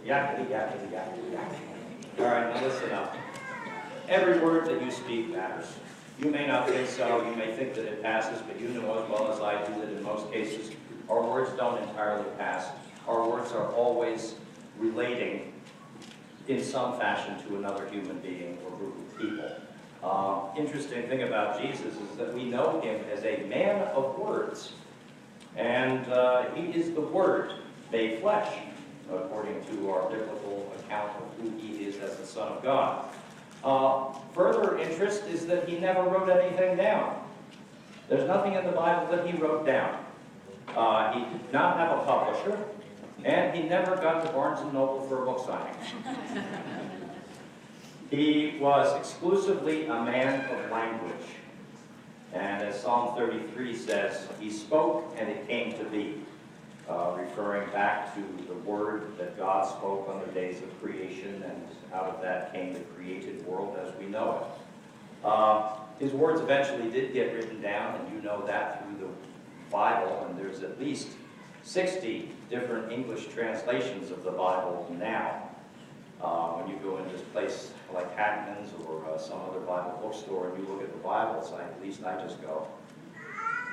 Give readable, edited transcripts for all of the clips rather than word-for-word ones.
Yakety, yakety, yakety, yakety. All right, now listen up. Every word that you speak matters. You may not think so, you may think that it passes, but you know as well as I do that in most cases, our words don't entirely pass. Our words are always relating in some fashion to another human being or group of people. Interesting thing about Jesus is that we know him as a man of words. And he is the Word made flesh, according to our biblical account of who he is as the Son of God. Further interest is that he never wrote anything down. There's nothing in the Bible that he wrote down. He did not have a publisher, and he never got to Barnes & Noble for a book signing. He was exclusively a man of language. And as Psalm 33 says, he spoke and it came to be, referring back to the word that God spoke on the days of creation, and out of that came the created world as we know it. His words eventually did get written down, and you know that through the Bible, and there's at least 60 different English translations of the Bible now. When you go into this place like Hackman's or some other Bible bookstore and you look at the Bible, it's like, at least I just go,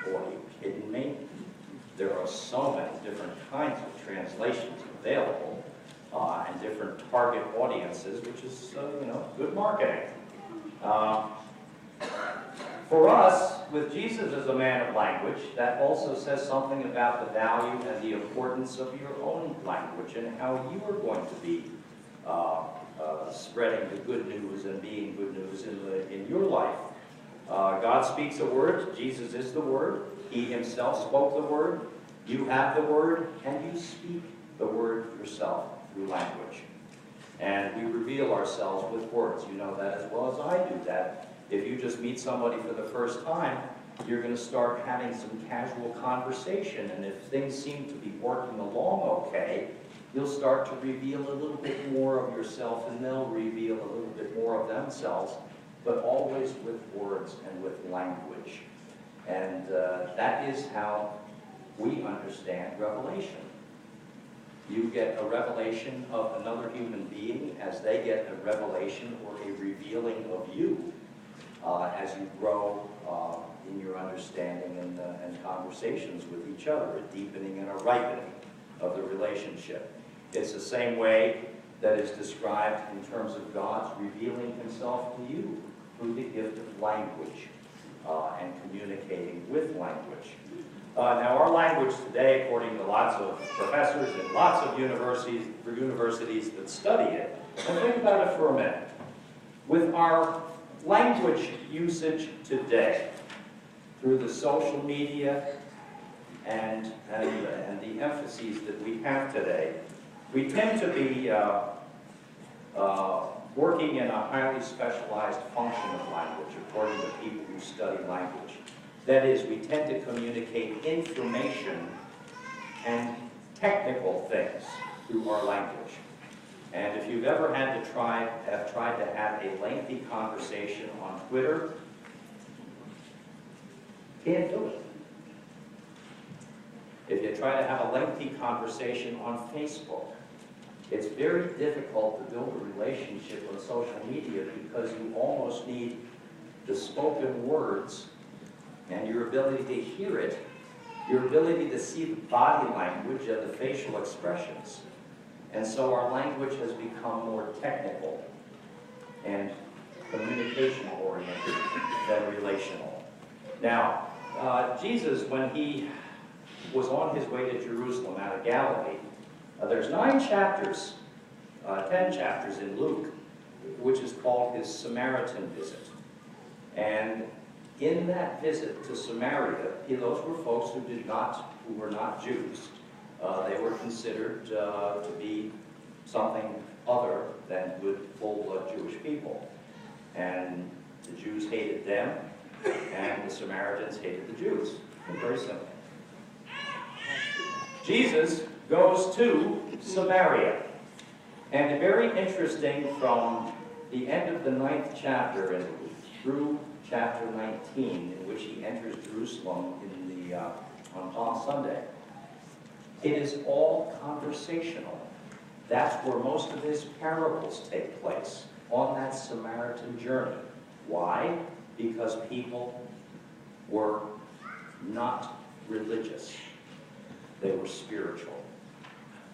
boy, are you kidding me? There are so many different kinds of translations available and different target audiences, which is, good marketing. For us, with Jesus as a man of language, that also says something about the value and the importance of your own language and how you are going to be spreading the good news and being good news in your life. God speaks a word. Jesus is the Word. He himself spoke the Word. You have the Word, and you speak the Word yourself through language. And we reveal ourselves with words. You know that as well as I do that. If you just meet somebody for the first time, you're going to start having some casual conversation, and if things seem to be working along okay, you'll start to reveal a little bit more of yourself, and they'll reveal a little bit more of themselves, but always with words and with language. And that is how we understand revelation. You get a revelation of another human being as they get a revelation or a revealing of you as you grow in your understanding and conversations with each other, a deepening and a ripening of the relationship. It's the same way that is described in terms of God's revealing himself to you through the gift of language and communicating with language. Now, our language today, according to lots of professors and lots of universities that study it, and think about it for a minute. With our language usage today, through the social media and the emphases that we have today, we tend to be working in a highly specialized function of language, according to people who study language. That is, we tend to communicate information and technical things through our language. And if you've ever tried to have a lengthy conversation on Twitter, can't do it. If you try to have a lengthy conversation on Facebook, it's very difficult to build a relationship on social media because you almost need the spoken words and your ability to hear it, your ability to see the body language and the facial expressions. And so our language has become more technical and communication-oriented than relational. Now, Jesus, when he was on his way to Jerusalem out of Galilee, there's 10 chapters in Luke, which is called his Samaritan visit. And in that visit to Samaria, those were folks who were not Jews. They were considered to be something other than good, full-blood Jewish people. And the Jews hated them, and the Samaritans hated the Jews. Very simple. Jesus goes to Samaria. And very interesting, from the end of the 9th chapter and through chapter 19, in which he enters Jerusalem on Palm Sunday, it is all conversational. That's where most of his parables take place, on that Samaritan journey. Why? Because people were not religious. They were spiritual.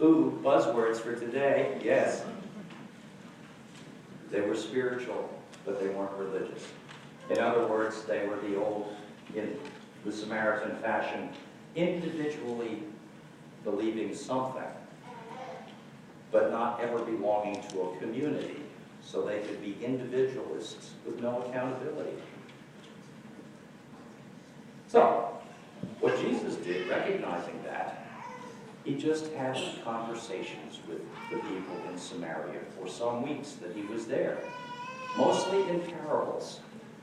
Ooh, buzzwords for today, yes. They were spiritual, but they weren't religious. In other words, they were the old, in the Samaritan fashion, individually believing something, but not ever belonging to a community, so they could be individualists with no accountability. So, what Jesus did, recognizing that, he just had conversations with the people in Samaria for some weeks that he was there, mostly in parables.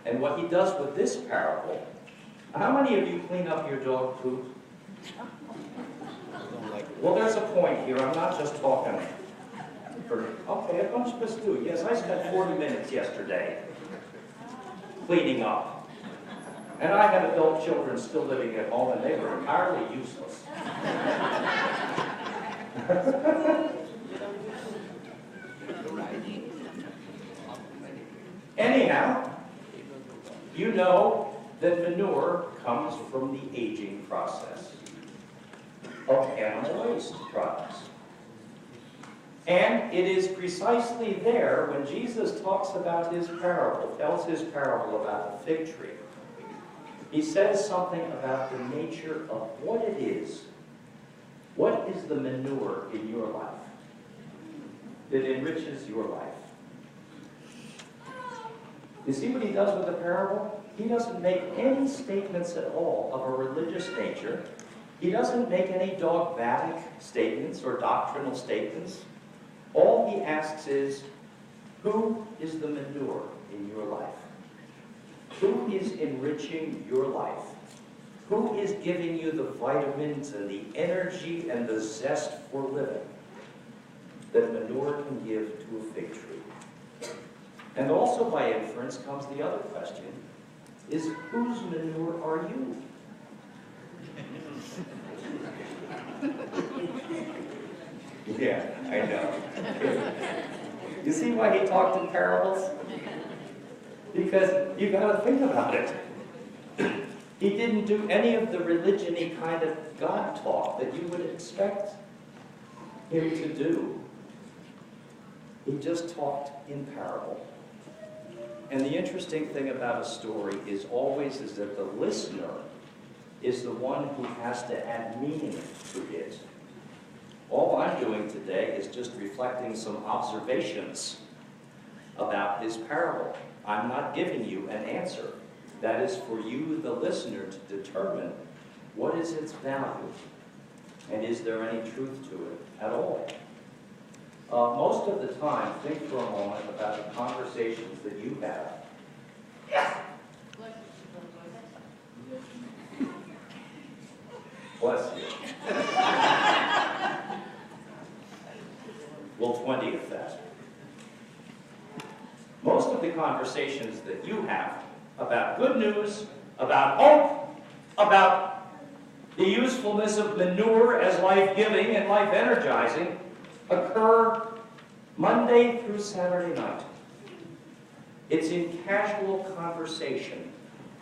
And what he does with this parable, how many of you clean up your dog poop? Well, there's a point here. I'm not just talking for, okay, a bunch of us do. Yes, I spent 40 minutes yesterday cleaning up. And I had adult children still living at home, and they were entirely useless. Anyhow, you know that manure comes from the aging process of animal waste products. And it is precisely there when Jesus talks about his parable, tells his parable about the fig tree. He says something about the nature of what it is. What is the manure in your life that enriches your life? You see what he does with the parable? He doesn't make any statements at all of a religious nature. He doesn't make any dogmatic statements or doctrinal statements. All he asks is, who is the manure in your life? Who is enriching your life? Who is giving you the vitamins and the energy and the zest for living that manure can give to a fig tree? And also by inference comes the other question, is whose manure are you? Yeah, I know. You see why he talked in parables? Because you got to think about it. He didn't do any of the religion-y kind of God talk that you would expect him to do. He just talked in parable. And the interesting thing about a story is always is that the listener is the one who has to add meaning to it. All I'm doing today is just reflecting some observations about his parable. I'm not giving you an answer. That is for you, the listener, to determine what is its value and is there any truth to it at all. Most of the time, think for a moment about the conversations that you have. Bless you. We'll 20th that. Most of the conversations that you have about good news, about hope, about the usefulness of manure as life-giving and life-energizing occur Monday through Saturday night. It's in casual conversation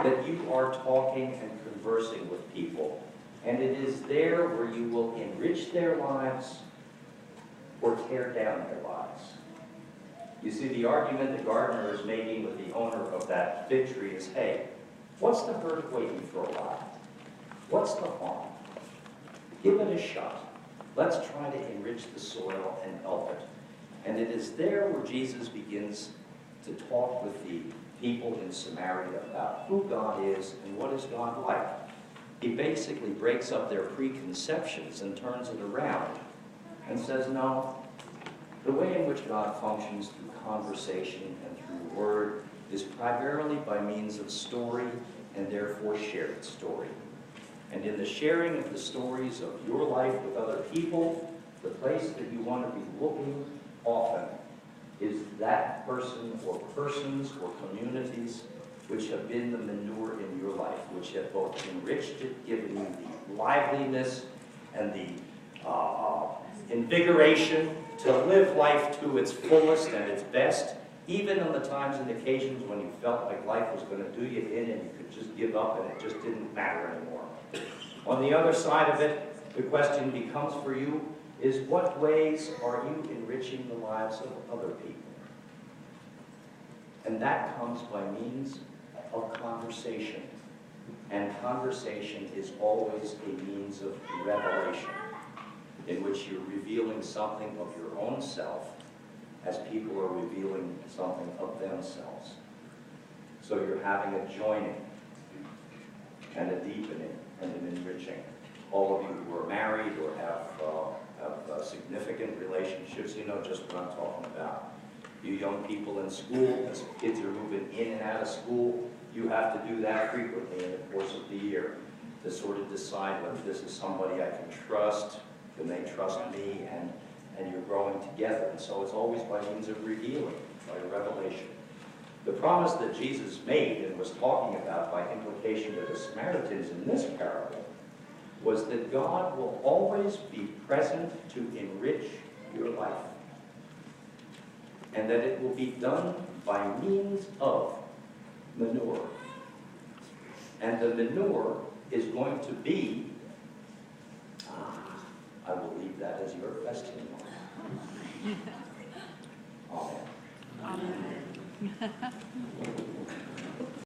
that you are talking and conversing with people, and it is there where you will enrich their lives or tear down their lives. You see, the argument the gardener is making with the owner of that fig tree is, hey, what's the hurt waiting for a while? What's the harm? Give it a shot. Let's try to enrich the soil and help it. And it is there where Jesus begins to talk with the people in Samaria about who God is and what is God like. He basically breaks up their preconceptions and turns it around and says, no, the way in which God functions through conversation and through word is primarily by means of story and therefore shared story. And in the sharing of the stories of your life with other people, the place that you want to be looking often is that person or persons or communities which have been the manure in your life, which have both enriched it, given you the liveliness and the invigoration to live life to its fullest and its best, even on the times and occasions when you felt like life was going to do you in and you could just give up and it just didn't matter anymore. On the other side of it, the question becomes for you is, what ways are you enriching the lives of other people? And that comes by means of conversation. And conversation is always a means of revelation, in which you're revealing something of your own self as people are revealing something of themselves. So you're having a joining and a deepening and an enriching. All of you who are married or have significant relationships, you know just what I'm talking about. You young people in school, as kids are moving in and out of school, you have to do that frequently in the course of the year to sort of decide whether this is somebody I can trust, can they trust me, and you're growing together. And so it's always by means of revealing, by revelation. The promise that Jesus made and was talking about by implication to the Samaritans in this parable was that God will always be present to enrich your life, and that it will be done by means of manure. And the manure is going to be, I will leave that as your question. Amen. Amen.